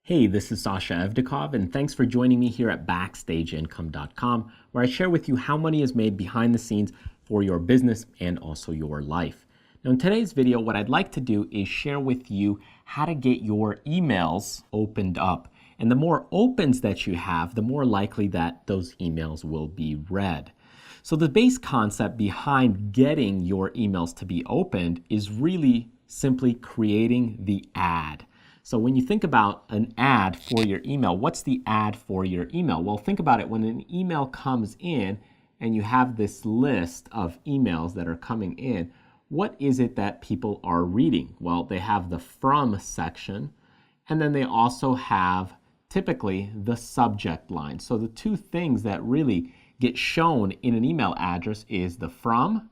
Hey, this is Sasha Evdokov, and thanks for joining me here at BackstageIncome.com, where I share with you how money is made behind the scenes for your business and also your life. Now, in today's video, what I'd like to do is share with you how to get your emails opened up. And the more opens that you have, the more likely that those emails will be read. So the base concept behind getting your emails to be opened is really simply creating the ad. So when you think about an ad for your email, what's the ad for your email? Well, think about it. When an email comes in and you have this list of emails that are coming in, what is it that people are reading? Well, they have the from section, and then they also have typically the subject line. So the two things that really get shown in an email address is the from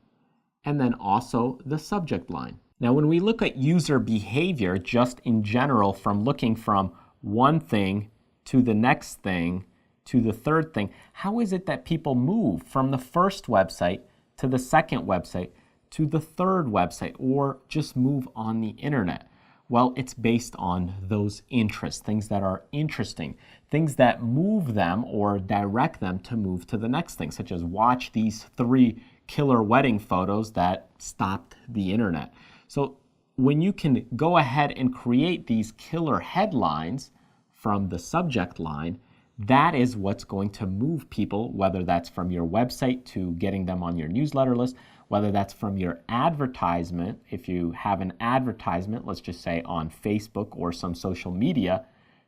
and then also the subject line. Now, when we look at user behavior just in general, from looking from one thing to the next thing to the third thing, how is it that people move from the first website to the second website to the third website, or just move on the internet? Well, it's based on those interests, things that are interesting, things that move them or direct them to move to the next thing, such as watch these 3 killer wedding photos that stopped the internet. So when you can go ahead and create these killer headlines from the subject line, that is what's going to move people, whether that's from your website to getting them on your newsletter list, whether that's from your advertisement. If you have an advertisement, let's just say on Facebook or some social media,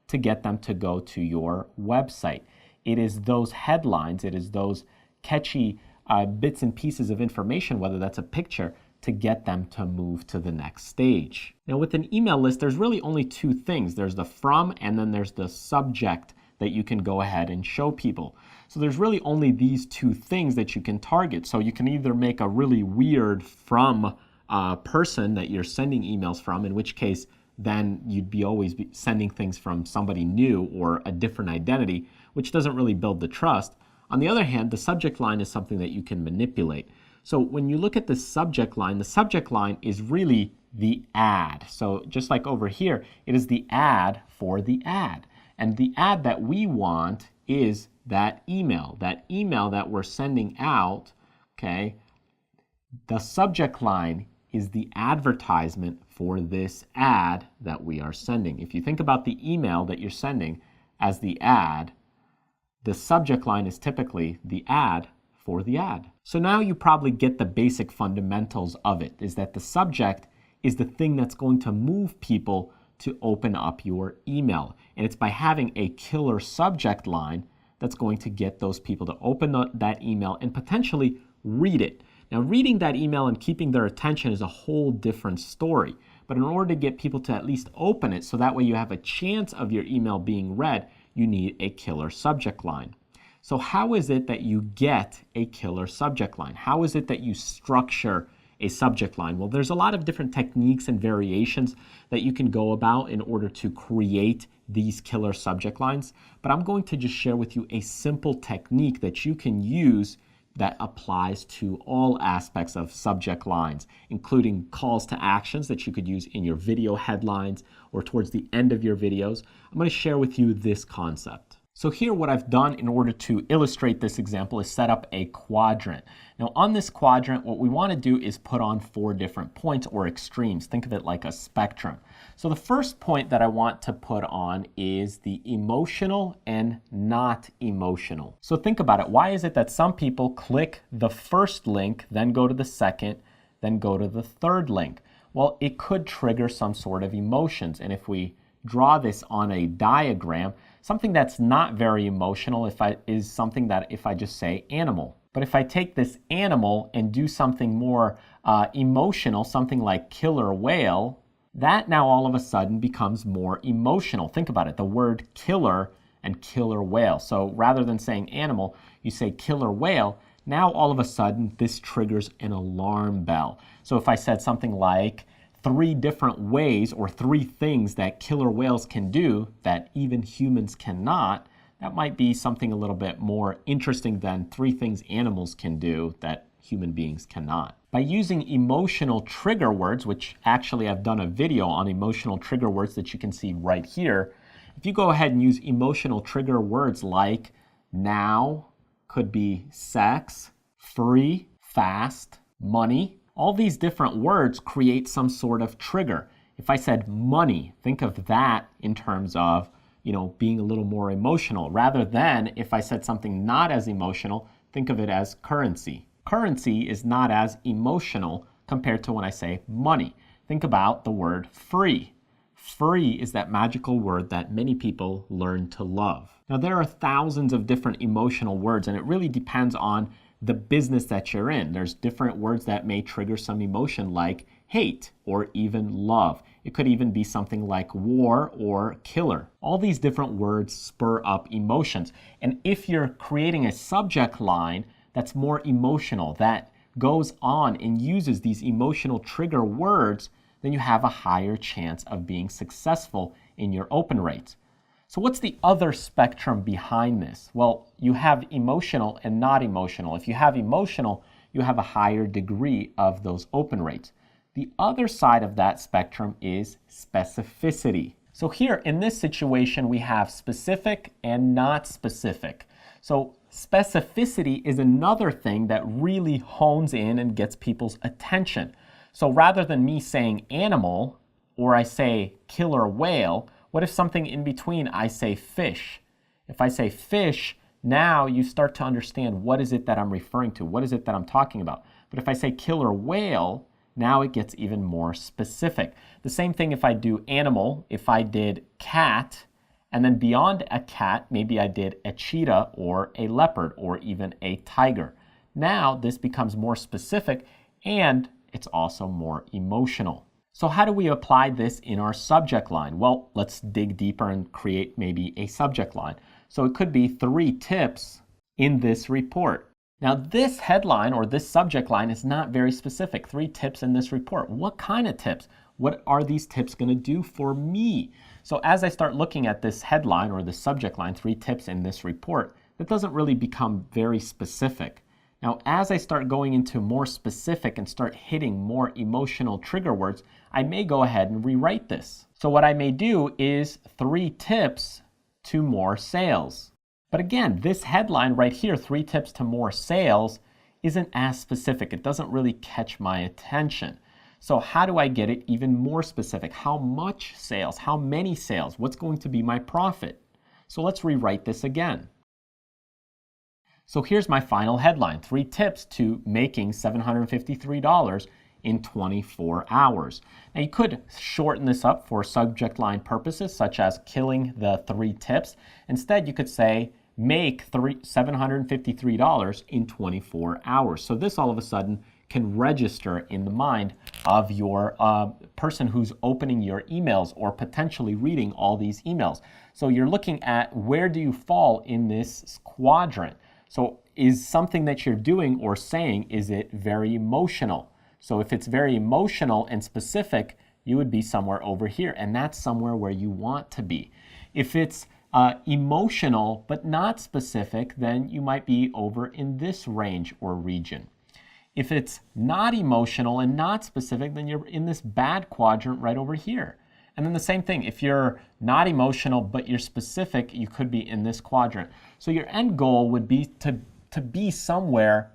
to get them to go to your website. It is those headlines, it is those catchy bits and pieces of information, whether that's a picture, to get them to move to the next stage. Now, with an email list, there's really only 2 things. There's the from, and then there's the subject that you can go ahead and show people. So there's really only these 2 things that you can target. So you can either make a really weird from person that you're sending emails from, in which case then you'd be always sending things from somebody new or a different identity, which doesn't really build the trust. On the other hand, the subject line is something that you can manipulate. So when you look at the subject line is really the ad. So just like over here, it is the ad for the ad. And the ad that we want is that email that we're sending out, okay? The subject line is the advertisement for this ad that we are sending. If you think about the email that you're sending as the ad, the subject line is typically the ad for the ad. So now you probably get the basic fundamentals of it, is that the subject is the thing that's going to move people to open up your email. And it's by having a killer subject line that's going to get those people to open that email and potentially read it. Now, reading that email and keeping their attention is a whole different story. But in order to get people to at least open it, so that way you have a chance of your email being read, you need a killer subject line. So how is it that you get a killer subject line? How is it that you structure a subject line? Well, there's a lot of different techniques and variations that you can go about in order to create these killer subject lines. But I'm going to just share with you a simple technique that you can use that applies to all aspects of subject lines, including calls to actions that you could use in your video headlines or towards the end of your videos. I'm going to share with you this concept. So here what I've done in order to illustrate this example is set up a quadrant. Now on this quadrant, what we want to do is put on 4 different points or extremes. Think of it like a spectrum. So the first point that I want to put on is the emotional and not emotional. So think about it. Why is it that some people click the first link, then go to the second, then go to the third link? Well, it could trigger some sort of emotions. And if we draw this on a diagram, something that's not very emotional is something that if I just say animal. But if I take this animal and do something more emotional, something like killer whale, that now all of a sudden becomes more emotional. Think about it, the word killer and killer whale. So rather than saying animal, you say killer whale. Now all of a sudden this triggers an alarm bell. So if I said something like 3 different ways or 3 things that killer whales can do that even humans cannot, that might be something a little bit more interesting than 3 things animals can do that human beings cannot. By using emotional trigger words, which actually I've done a video on emotional trigger words that you can see right here, If you go ahead and use emotional trigger words like now, could be sex, free, fast, money, all these different words create some sort of trigger. If I said money, think of that in terms of, being a little more emotional, rather than if I said something not as emotional, think of it as currency. Currency is not as emotional compared to when I say money. Think about the word free. Free is that magical word that many people learn to love. Now, there are thousands of different emotional words, and it really depends on the business that you're in. There's different words that may trigger some emotion like hate or even love. It could even be something like war or killer. All these different words spur up emotions. And if you're creating a subject line that's more emotional, that goes on and uses these emotional trigger words, then you have a higher chance of being successful in your open rates. So what's the other spectrum behind this? Well, you have emotional and not emotional. If you have emotional, you have a higher degree of those open rates. The other side of that spectrum is specificity. So here in this situation, we have specific and not specific. So specificity is another thing that really hones in and gets people's attention. So rather than me saying animal, or I say killer whale, what if something in between I say fish? If I say fish, now you start to understand what is it that I'm referring to, what is it that I'm talking about. But if I say killer whale, now it gets even more specific. The same thing if I do animal, if I did cat, and then beyond a cat, maybe I did a cheetah or a leopard or even a tiger. Now this becomes more specific and it's also more emotional. So how do we apply this in our subject line? Well, let's dig deeper and create maybe a subject line. So it could be 3 tips in this report. Now this headline or this subject line is not very specific. 3 tips in this report. What kind of tips? What are these tips going to do for me? So as I start looking at this headline or the subject line, 3 tips in this report, that doesn't really become very specific. Now, as I start going into more specific and start hitting more emotional trigger words, I may go ahead and rewrite this. So what I may do is 3 tips to more sales. But again, this headline right here, 3 tips to more sales, isn't as specific. It doesn't really catch my attention. So how do I get it even more specific? How much sales? How many sales? What's going to be my profit? So let's rewrite this again. So here's my final headline, 3 tips to making $753 in 24 hours. Now you could shorten this up for subject line purposes, such as killing the 3 tips. Instead, you could say, make $753 in 24 hours. So this all of a sudden can register in the mind of your person who's opening your emails or potentially reading all these emails. So you're looking at where do you fall in this quadrant. So is something that you're doing or saying, is it very emotional? So if it's very emotional and specific, you would be somewhere over here, and that's somewhere where you want to be. If it's emotional but not specific, then you might be over in this range or region. If it's not emotional and not specific, then you're in this bad quadrant right over here. And then the same thing, if you're not emotional but you're specific, you could be in this quadrant. So your end goal would be to be somewhere,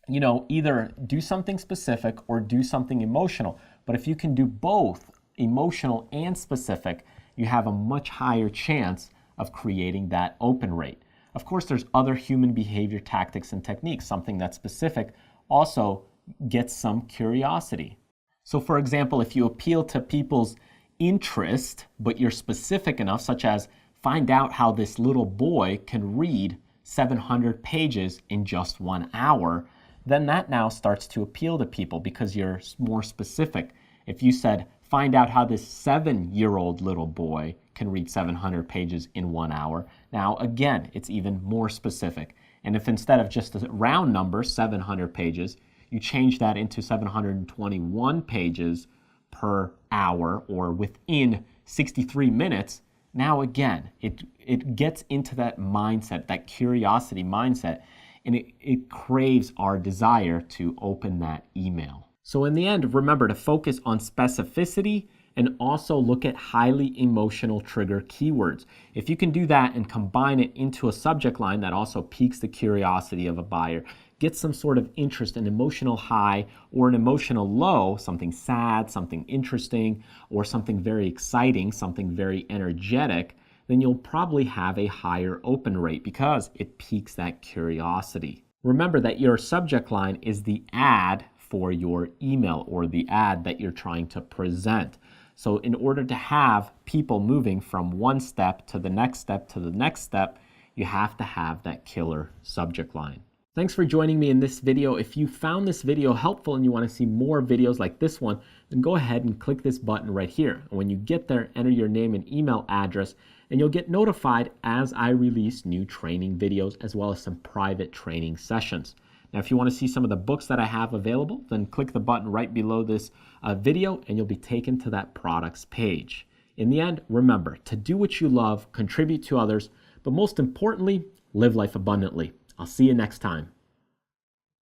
either do something specific or do something emotional. But if you can do both emotional and specific, you have a much higher chance of creating that open rate. Of course, there's other human behavior tactics and techniques. Something that's specific also gets some curiosity. So for example, if you appeal to people's interest, but you're specific enough, such as find out how this little boy can read 700 pages in just 1 hour, then that now starts to appeal to people because you're more specific. If you said, find out how this 7-year-old little boy can read 700 pages in 1 hour, now again, it's even more specific. And if instead of just a round number, 700 pages, you change that into 721 pages per hour or within 63 minutes, now again, it gets into that mindset, that curiosity mindset, and it craves our desire to open that email. So in the end, remember to focus on specificity, and also look at highly emotional trigger keywords. If you can do that and combine it into a subject line that also piques the curiosity of a buyer, get some sort of interest, an emotional high or an emotional low, something sad, something interesting, or something very exciting, something very energetic, then you'll probably have a higher open rate because it piques that curiosity. Remember that your subject line is the ad for your email or the ad that you're trying to present. So in order to have people moving from one step to the next step to the next step, you have to have that killer subject line. Thanks for joining me in this video. If you found this video helpful and you want to see more videos like this one, then go ahead and click this button right here. And when you get there, enter your name and email address, and you'll get notified as I release new training videos as well as some private training sessions. Now, if you want to see some of the books that I have available, then click the button right below this video and you'll be taken to that products page. In the end, remember to do what you love, contribute to others, but most importantly, live life abundantly. I'll see you next time.